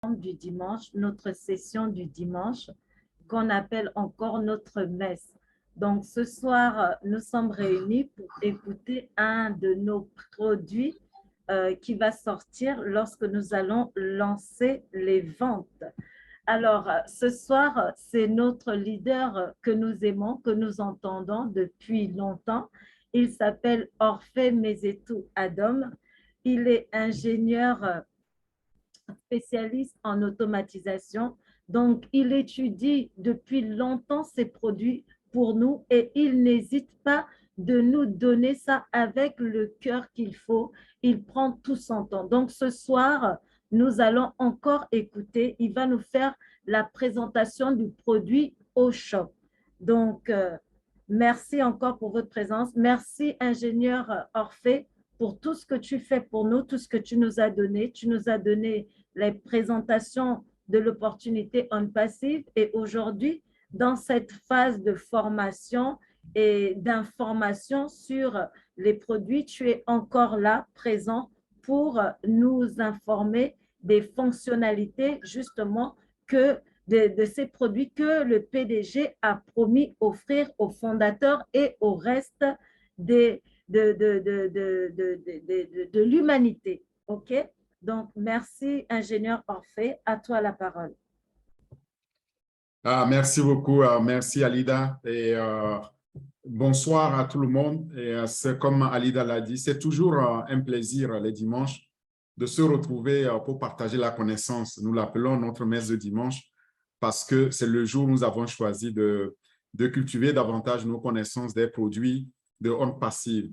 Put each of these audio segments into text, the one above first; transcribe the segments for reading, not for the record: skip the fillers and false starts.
du dimanche, notre session du dimanche, qu'on appelle encore notre messe. Donc, ce soir, nous sommes réunis pour écouter un de nos produits qui va sortir lorsque nous allons lancer les ventes. Alors, ce soir, c'est notre leader que nous aimons, que nous entendons depuis longtemps. Il s'appelle Orphée Mezetou Adam. Il est ingénieur spécialiste en automatisation. Donc, il étudie depuis longtemps ces produits pour nous et il n'hésite pas de nous donner ça avec le cœur qu'il faut. Il prend tout son temps. Donc, ce soir, nous allons encore écouter. Il va nous faire la présentation du produit au shop. Donc, merci encore pour votre présence. Merci, ingénieur Orphée, pour tout ce que tu fais pour nous, tout ce que tu nous as donné. Tu nous as donné les présentations de l'opportunité on passive et aujourd'hui, dans cette phase de formation et d'information sur les produits, tu es encore là, présent pour nous informer des fonctionnalités justement que de ces produits que le PDG a promis offrir aux fondateurs et au reste des, de l'humanité. OK? Donc, merci, ingénieur Orphée. À toi la parole. Merci beaucoup. Merci, Alida. Et bonsoir à tout le monde. Et c'est comme Alida l'a dit, c'est toujours un plaisir les dimanches de se retrouver pour partager la connaissance. Nous l'appelons notre messe de dimanche parce que c'est le jour où nous avons choisi de cultiver davantage nos connaissances des produits de onde passive.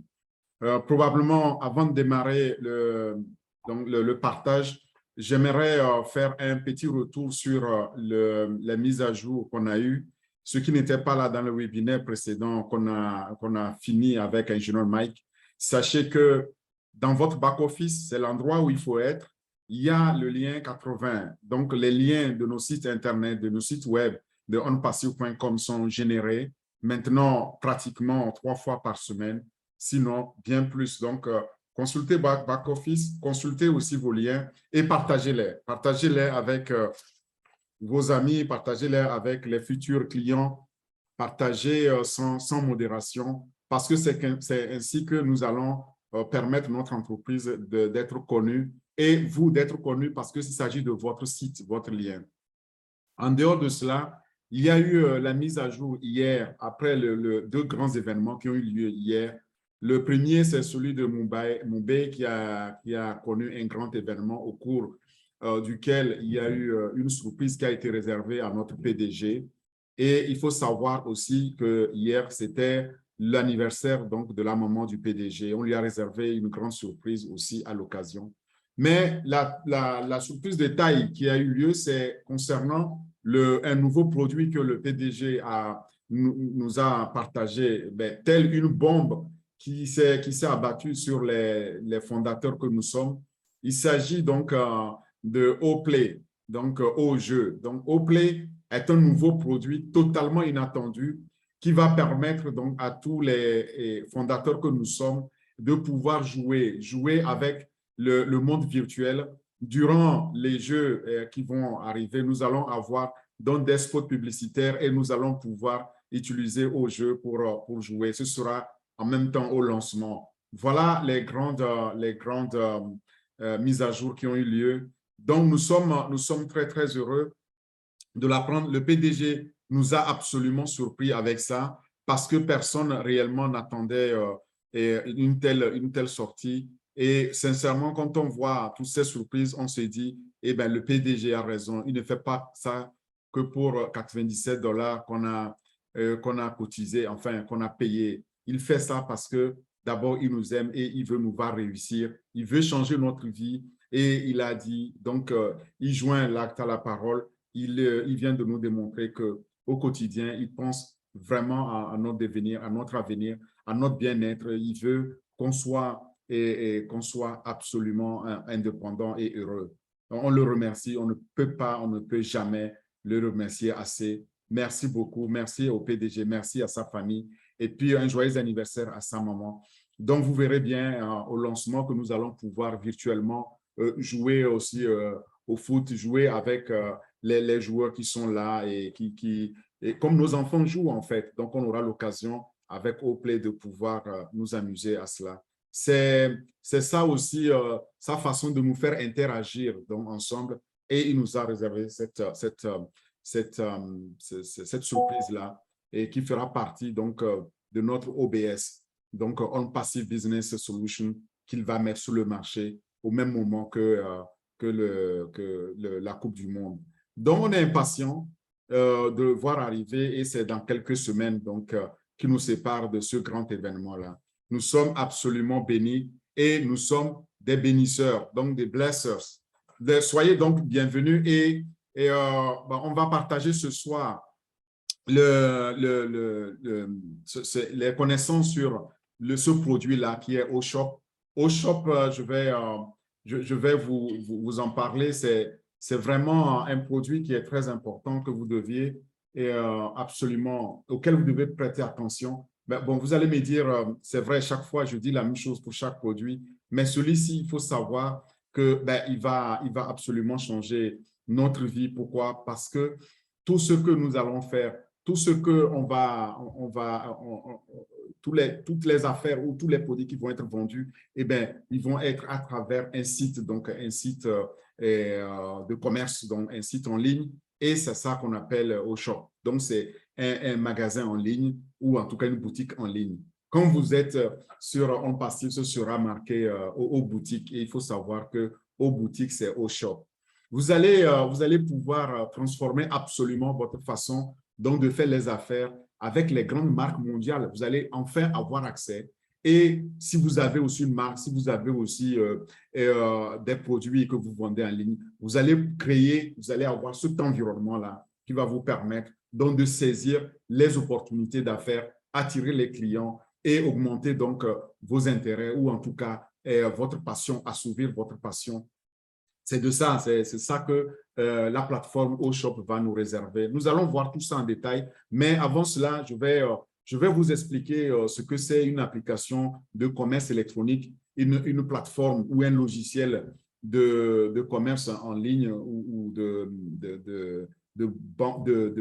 Probablement, avant de démarrer le partage, j'aimerais faire un petit retour sur les mises à jour qu'on a eues, ce qui n'était pas là dans le webinaire précédent qu'on a fini avec Ingénieur Mike. Sachez que dans votre back-office, c'est l'endroit où il faut être. Il y a le lien 80. Donc, les liens de nos sites Internet, de nos sites web de onpassive.com sont générés maintenant pratiquement 3 fois par semaine, sinon bien plus. Donc, consultez back-office, consultez aussi vos liens et partagez-les. Partagez-les avec vos amis, partagez-les avec les futurs clients, partagez sans modération parce que c'est ainsi que nous allons permettre notre entreprise d'être connue et vous d'être connu parce qu'il s'agit de votre site, votre lien. En dehors de cela, il y a eu la mise à jour hier, après deux grands événements qui ont eu lieu hier. Le premier, c'est celui de Mumbai qui a connu un grand événement au cours duquel il y a eu une surprise qui a été réservée à notre PDG. Et il faut savoir aussi que hier, c'était l'anniversaire donc de la maman du PDG. On lui a réservé une grande surprise aussi à l'occasion. Mais la surprise de taille qui a eu lieu, c'est concernant un nouveau produit que le PDG nous a partagé, telle une bombe qui s'est abattue sur les fondateurs que nous sommes. Il s'agit donc de Oplay, donc au jeu. Donc Oplay est un nouveau produit totalement inattendu qui va permettre donc à tous les fondateurs que nous sommes de pouvoir jouer avec le monde virtuel. Durant les jeux qui vont arriver, nous allons avoir donc des spots publicitaires et nous allons pouvoir utiliser au jeu pour jouer. Ce sera en même temps au lancement. Voilà les grandes mises à jour qui ont eu lieu. Donc, nous sommes très, très heureux de l'apprendre. Le PDG nous a absolument surpris avec ça parce que personne réellement n'attendait une telle sortie. Et sincèrement, quand on voit toutes ces surprises, on se dit, eh bien, le PDG a raison. Il ne fait pas ça que pour 97 $ qu'on a cotisé, enfin, qu'on a payé. Il fait ça parce que d'abord, il nous aime et il veut nous voir réussir. Il veut changer notre vie. Et il a dit, donc, il joint l'acte à la parole. Il vient de nous démontrer qu'au quotidien, il pense vraiment à notre devenir, à notre avenir, à notre bien-être. Il veut qu'on soit qu'on soit absolument indépendant et heureux. On le remercie, on ne peut jamais le remercier assez. Merci beaucoup, merci au PDG, merci à sa famille et puis un joyeux anniversaire à sa maman. Donc, vous verrez bien au lancement que nous allons pouvoir virtuellement jouer aussi au foot, jouer avec les joueurs qui sont là et et comme nos enfants jouent en fait. Donc, on aura l'occasion avec Oplay de pouvoir nous amuser à cela. C'est ça aussi, sa façon de nous faire interagir donc, ensemble. Et il nous a réservé cette surprise-là et qui fera partie donc, de notre OBS, donc On Passive Business Solution, qu'il va mettre sur le marché au même moment que la Coupe du Monde. Donc, on est impatient de le voir arriver et c'est dans quelques semaines donc, qui nous séparent de ce grand événement-là. Nous sommes absolument bénis et nous sommes des bénisseurs, donc des blessers. Soyez donc bienvenus et on va partager ce soir les connaissances sur ce produit-là qui est OShop. OShop, je vais vous en parler. C'est vraiment un produit qui est très important que vous deviez absolument, auquel vous devez prêter attention. Bon, vous allez me dire, c'est vrai, chaque fois, je dis la même chose pour chaque produit, mais celui-ci, il faut savoir que il va absolument changer notre vie. Pourquoi? Parce que tout ce que nous allons faire, tout ce que toutes les affaires ou tous les produits qui vont être vendus, ils vont être à travers un site, donc un site de commerce, donc un site en ligne, et c'est ça qu'on appelle OShop. Donc, c'est un magasin en ligne ou en tout cas une boutique en ligne. Quand vous êtes sur On Passive, ce sera marqué aux boutiques et il faut savoir que aux boutiques, c'est OShop. Vous allez pouvoir transformer absolument votre façon donc de faire les affaires avec les grandes marques mondiales. Vous allez enfin avoir accès. Et si vous avez aussi une marque, si vous avez aussi des produits que vous vendez en ligne, vous allez avoir cet environnement-là qui va vous permettre donc de saisir les opportunités d'affaires, attirer les clients et augmenter donc vos intérêts ou en tout cas votre passion, assouvir votre passion. C'est de ça, c'est ça que la plateforme OShop va nous réserver. Nous allons voir tout ça en détail, mais avant cela, je vais vous expliquer ce que c'est une application de commerce électronique, une plateforme ou un logiciel de commerce en ligne ou de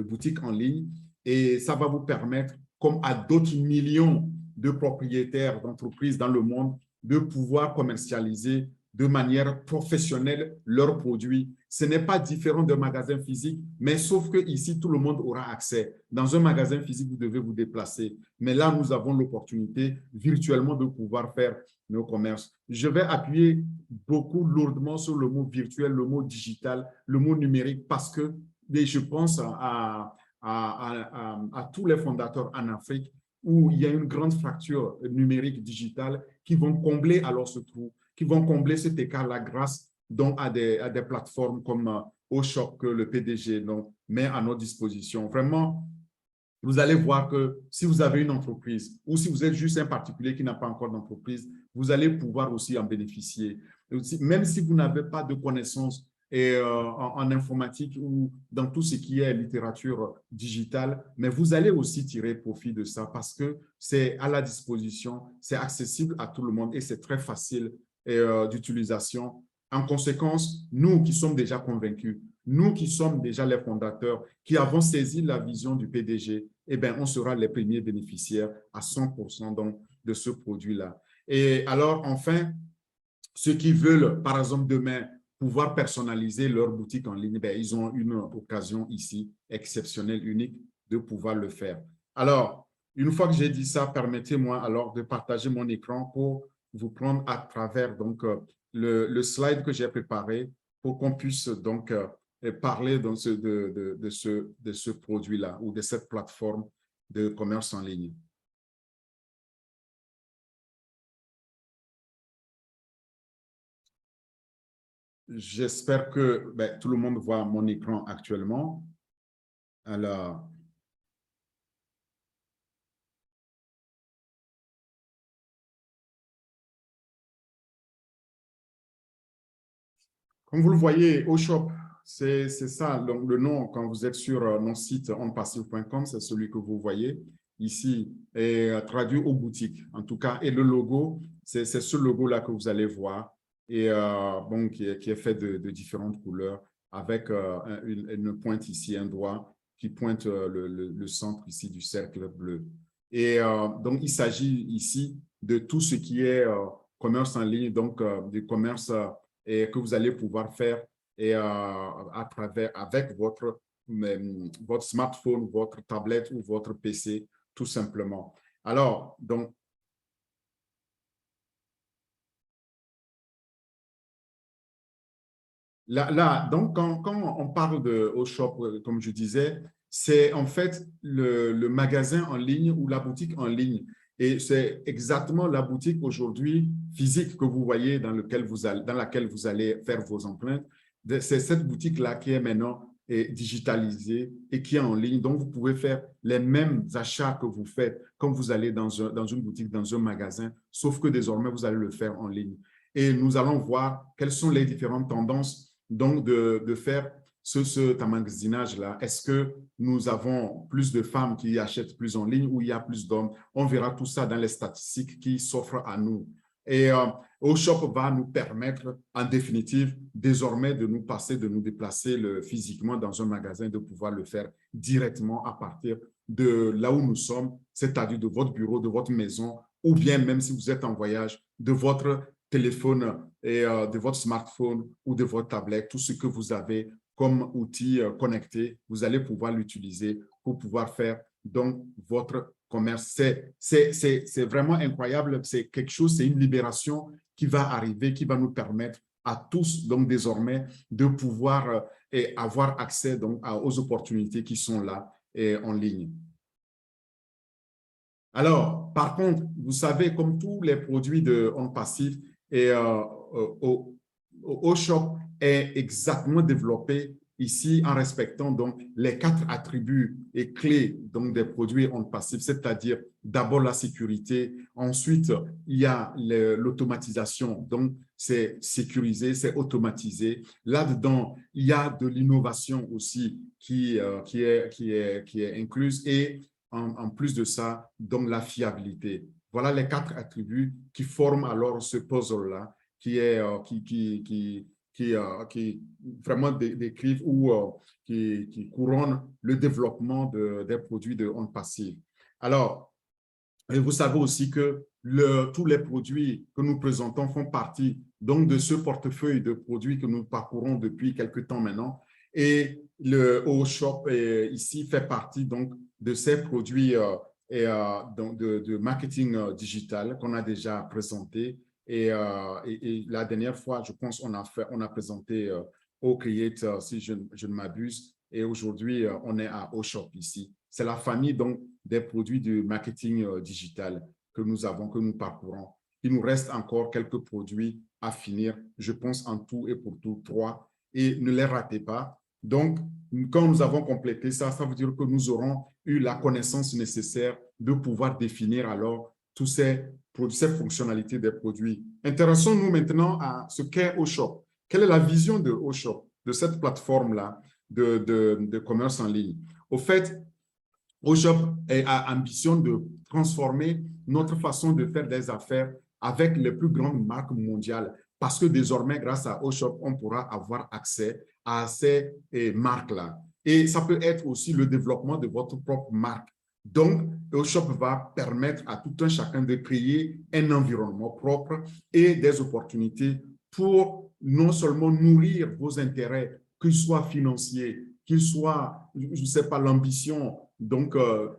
boutique en ligne. Et ça va vous permettre, comme à d'autres millions de propriétaires d'entreprises dans le monde, de pouvoir commercialiser de manière professionnelle leurs produits. Ce n'est pas différent d'un magasin physique, mais sauf que ici, tout le monde aura accès. Dans un magasin physique, vous devez vous déplacer. Mais là, nous avons l'opportunité virtuellement de pouvoir faire nos commerces. Je vais appuyer beaucoup lourdement sur le mot virtuel, le mot digital, le mot numérique, parce que je pense à tous les fondateurs en Afrique où il y a une grande fracture numérique digitale qui vont combler alors ce trou, qui vont combler cet écart-là grâce donc à des plateformes comme OShop que le PDG donc, met à notre disposition. Vraiment, vous allez voir que si vous avez une entreprise ou si vous êtes juste un particulier qui n'a pas encore d'entreprise, vous allez pouvoir aussi en bénéficier. Même si vous n'avez pas de connaissances en informatique ou dans tout ce qui est littérature digitale, mais vous allez aussi tirer profit de ça parce que c'est à la disposition, c'est accessible à tout le monde et c'est très facile d'utilisation. En conséquence, nous qui sommes déjà convaincus, nous qui sommes déjà les fondateurs, qui avons saisi la vision du PDG, on sera les premiers bénéficiaires à 100% donc, de ce produit-là. Et alors, enfin, ceux qui veulent, par exemple, demain, pouvoir personnaliser leur boutique en ligne, ils ont une occasion ici exceptionnelle, unique, de pouvoir le faire. Alors, une fois que j'ai dit ça, permettez-moi alors de partager mon écran pour vous prendre à travers donc, le slide que j'ai préparé pour qu'on puisse donc parler donc, de ce produit-là ou de cette plateforme de commerce en ligne. J'espère que tout le monde voit mon écran actuellement. Alors, comme vous le voyez, OShop, c'est ça, donc, le nom, quand vous êtes sur mon site onpassive.com, c'est celui que vous voyez ici, et traduit aux boutiques, en tout cas. Et le logo, c'est ce logo-là que vous allez voir. et bon, qui est fait de différentes couleurs avec une pointe ici, un doigt qui pointe le centre ici du cercle bleu. Et donc, il s'agit ici de tout ce qui est commerce en ligne, donc du commerce et que vous allez pouvoir faire et, à travers, avec votre smartphone, votre tablette ou votre PC, tout simplement. Alors, donc, donc quand on parle de Shop, comme je disais, c'est en fait le magasin en ligne ou la boutique en ligne. Et c'est exactement la boutique aujourd'hui physique que vous voyez dans laquelle vous allez faire vos empreintes. C'est cette boutique-là qui est maintenant digitalisée et qui est en ligne. Donc, vous pouvez faire les mêmes achats que vous faites quand vous allez dans une boutique, dans un magasin, sauf que désormais, vous allez le faire en ligne. Et nous allons voir quelles sont les différentes tendances donc de faire cet emmagasinage-là. Est-ce que nous avons plus de femmes qui achètent plus en ligne ou il y a plus d'hommes? On verra tout ça dans les statistiques qui s'offrent à nous. Et Oshop va nous permettre, en définitive, désormais de nous déplacer physiquement dans un magasin, de pouvoir le faire directement à partir de là où nous sommes, c'est-à-dire de votre bureau, de votre maison, ou bien même si vous êtes en voyage, de votre téléphone et de votre smartphone ou de votre tablette, tout ce que vous avez comme outil connecté, vous allez pouvoir l'utiliser pour pouvoir faire donc votre commerce. C'est vraiment incroyable, c'est quelque chose, c'est une libération qui va arriver, qui va nous permettre à tous donc désormais de pouvoir avoir accès donc aux opportunités qui sont là et en ligne. Alors, par contre, vous savez, comme tous les produits de OnPassive, et Oshop est exactement développé ici en respectant donc les 4 attributs et clés donc des produits OnPassive, c'est-à-dire d'abord la sécurité, ensuite il y a l'automatisation, donc c'est sécurisé, c'est automatisé. Là-dedans, il y a de l'innovation aussi qui est incluse et en plus de ça, donc la fiabilité. Voilà les 4 attributs qui forment alors ce puzzle-là, qui vraiment décrivent ou qui couronnent le développement des produits de OnPassive. Alors, et vous savez aussi que tous les produits que nous présentons font partie donc de ce portefeuille de produits que nous parcourons depuis quelques temps maintenant. Et le Oshop ici fait partie donc de ces produits donc de marketing digital qu'on a déjà présenté. Et la dernière fois, je pense, on a présenté OCreate, si je ne m'abuse. Et aujourd'hui, on est à Oshop ici. C'est la famille donc des produits de marketing digital que nous avons, que nous parcourons. Il nous reste encore quelques produits à finir, je pense en tout et pour tout 3, et ne les ratez pas. Donc, quand nous avons complété ça, ça veut dire que nous aurons eu la connaissance nécessaire de pouvoir définir alors toutes ces fonctionnalités des produits. Intéressons-nous maintenant à ce qu'est Oshop. Quelle est la vision de Oshop, de cette plateforme-là de commerce en ligne? Au fait, Oshop a ambition de transformer notre façon de faire des affaires avec les plus grandes marques mondiales parce que désormais, grâce à Oshop, on pourra avoir accès à ces marques-là. Et ça peut être aussi le développement de votre propre marque. Donc, Oshop va permettre à tout un chacun de créer un environnement propre et des opportunités pour non seulement nourrir vos intérêts, qu'ils soient financiers, qu'ils soient, je ne sais pas, l'ambition donc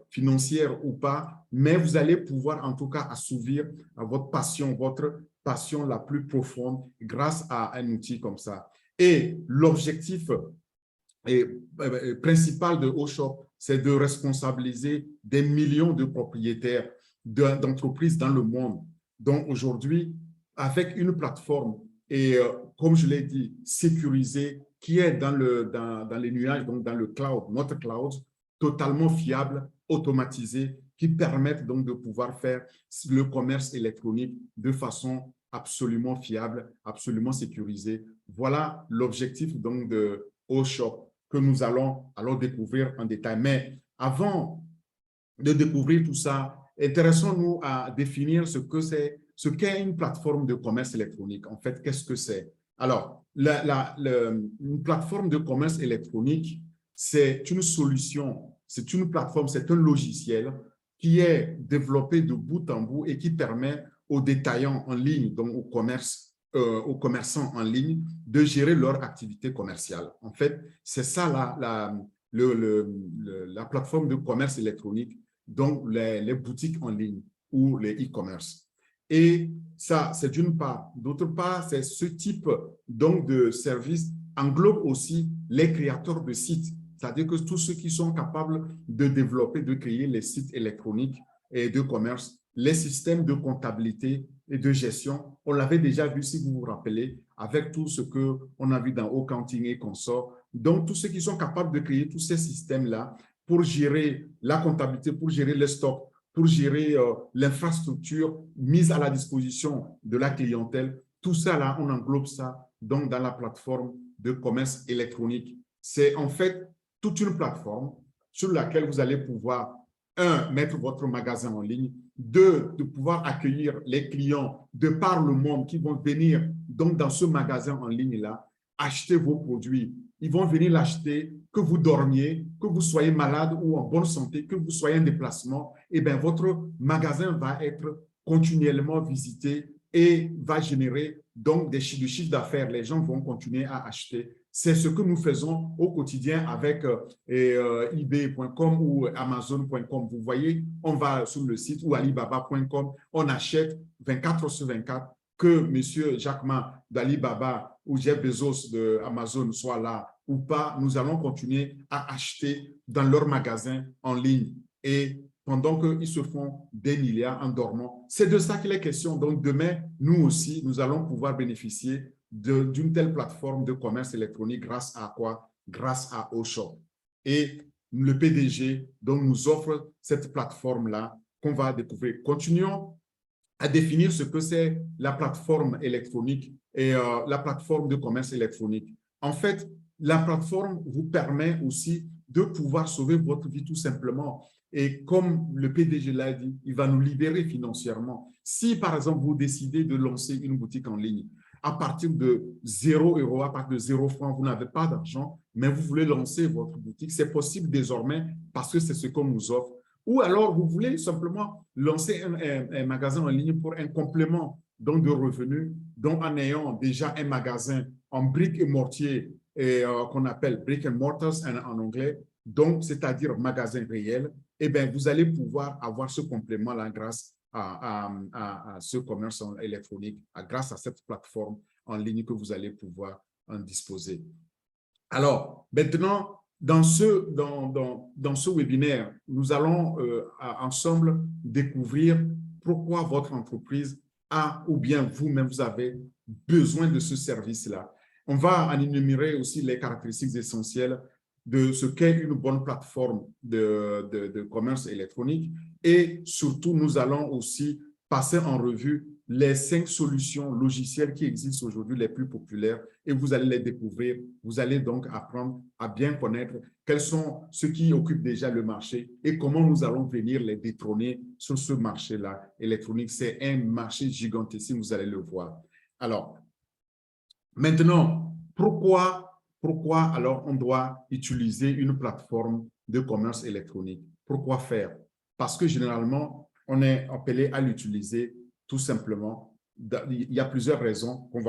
financière ou pas, mais vous allez pouvoir en tout cas assouvir votre passion la plus profonde grâce à un outil comme ça. Et l'objectif principal de Oshop, c'est de responsabiliser des millions de propriétaires d'entreprises dans le monde. Donc aujourd'hui, avec une plateforme et comme je l'ai dit, sécurisée, qui est dans les nuages, donc dans le cloud, notre cloud, totalement fiable, automatisé, qui permettent donc de pouvoir faire le commerce électronique de façon absolument fiable, absolument sécurisée. Voilà l'objectif donc de Oshop que nous allons alors découvrir en détail. Mais avant de découvrir tout ça, intéressons-nous à définir ce que c'est ce qu'est une plateforme de commerce électronique. En fait, qu'est-ce que c'est? Alors, une plateforme de commerce électronique, c'est une solution, c'est une plateforme, c'est un logiciel qui est développé de bout en bout et qui permet aux détaillants en ligne, donc aux commerçants en ligne, de gérer leur activité commerciale. En fait, c'est ça la plateforme de commerce électronique, donc les boutiques en ligne ou les e-commerce. Et ça, c'est d'une part. D'autre part, c'est ce type donc, de service englobe aussi les créateurs de sites, c'est-à-dire que tous ceux qui sont capables de développer, de créer les sites électroniques et de commerce, les systèmes de comptabilité et de gestion. On l'avait déjà vu, si vous vous rappelez, avec tout ce qu'on a vu dans Accounting et consorts. Donc, tous ceux qui sont capables de créer tous ces systèmes-là pour gérer la comptabilité, pour gérer les stocks, pour gérer l'infrastructure mise à la disposition de la clientèle, tout ça, là, on englobe ça donc, dans la plateforme de commerce électronique. C'est en fait toute une plateforme sur laquelle vous allez pouvoir, un, mettre votre magasin en ligne, deux, de pouvoir accueillir les clients de par le monde qui vont venir donc dans ce magasin en ligne-là, acheter vos produits. Ils vont venir l'acheter, que vous dormiez, que vous soyez malade ou en bonne santé, que vous soyez en déplacement, et bien votre magasin va être continuellement visité et va générer donc du chiffre d'affaires. Les gens vont continuer à acheter. C'est ce que nous faisons au quotidien avec eBay.com ou Amazon.com. Vous voyez, on va sur le site ou Alibaba.com, on achète 24 sur 24, que M. Jack Ma d'Alibaba ou Jeff Bezos d'Amazon soit là ou pas, nous allons continuer à acheter dans leur magasin en ligne. Et pendant qu'ils se font des milliards en dormant. C'est de ça qu'il est question. Donc, demain, nous aussi, nous allons pouvoir bénéficier d'une telle plateforme de commerce électronique grâce à quoi? Grâce à Oshop. Et le PDG donc, nous offre cette plateforme-là qu'on va découvrir. Continuons à définir ce que c'est la plateforme électronique et la plateforme de commerce électronique. En fait, la plateforme vous permet aussi de pouvoir sauver votre vie tout simplement. Et comme le PDG l'a dit, il va nous libérer financièrement. Si, par exemple, vous décidez de lancer une boutique en ligne, à partir de 0 €, à partir de 0 francs, vous n'avez pas d'argent, mais vous voulez lancer votre boutique, c'est possible désormais parce que c'est ce qu'on nous offre. Ou alors, vous voulez simplement lancer un magasin en ligne pour un complément donc de revenus, donc en ayant déjà un magasin en briques et mortier qu'on appelle brick and mortars en anglais, donc c'est-à-dire magasin réel, eh bien, vous allez pouvoir avoir ce complément-là grâce à ce commerce électronique, grâce à cette plateforme en ligne que vous allez pouvoir en disposer. Alors, maintenant, dans ce webinaire, nous allons ensemble découvrir pourquoi votre entreprise a ou bien vous-même, vous avez besoin de ce service-là. On va en énumérer aussi les caractéristiques essentielles de ce qu'est une bonne plateforme de commerce électronique et surtout, nous allons aussi passer en revue les 5 solutions logicielles qui existent aujourd'hui, les plus populaires, et vous allez les découvrir. Vous allez donc apprendre à bien connaître quels sont ceux qui occupent déjà le marché et comment nous allons venir les détrôner sur ce marché-là électronique. C'est un marché gigantesque, vous allez le voir. Alors, maintenant, pourquoi alors on doit utiliser une plateforme de commerce électronique? Pourquoi faire? Parce que généralement, on est appelé à l'utiliser tout simplement. Il y a plusieurs raisons qu'on va